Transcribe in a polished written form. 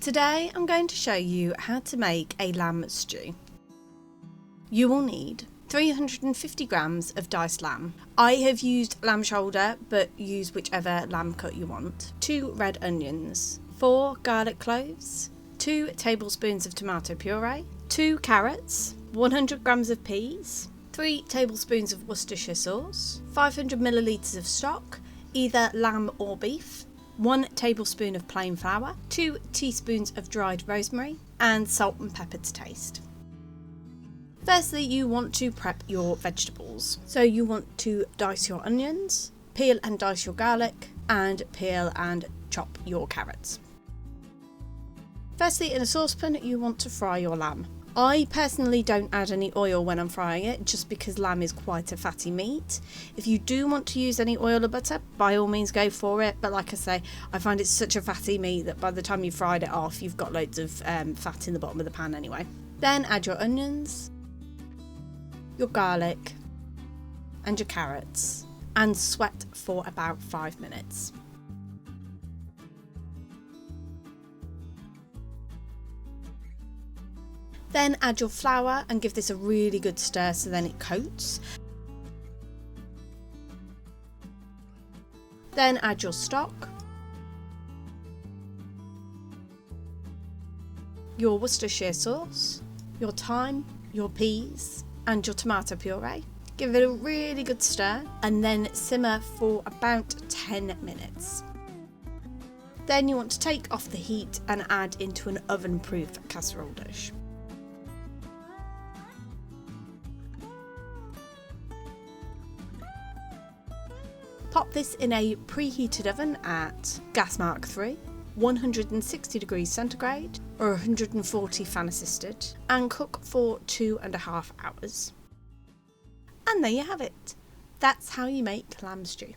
Today I'm going to show you how to make a lamb stew. You will need 350 grams of diced lamb. I have used lamb shoulder, but use whichever lamb cut you want. 2 red onions, 4 garlic cloves, 2 tablespoons of tomato puree, 2 carrots, 100 grams of peas, 3 tablespoons of Worcestershire sauce, 500 millilitres of stock, either lamb or beef, 1 tablespoon of plain flour, 2 teaspoons of dried rosemary, and salt and pepper to taste. Firstly, you want to prep your vegetables. So you want to dice your onions, peel and dice your garlic, and peel and chop your carrots. Firstly, in a saucepan, you want to fry your lamb. I personally don't add any oil when I'm frying it, just because lamb is quite a fatty meat. If you do want to use any oil or butter, by all means go for it, but like I say, I find it's such a fatty meat that by the time you've fried it off, you've got loads of fat in the bottom of the pan anyway. Then add your onions, your garlic, and your carrots, and sweat for about 5 minutes. Then add your flour and give this a really good stir so then it coats. Then add your stock, your Worcestershire sauce, your thyme, your peas, and your tomato puree. Give it a really good stir and then simmer for about 10 minutes. Then you want to take off the heat and add into an oven-proof casserole dish. Pop this in a preheated oven at gas mark 3, 160 degrees centigrade or 140 fan assisted, and cook for 2.5 hours. And there you have it. That's how you make lamb stew.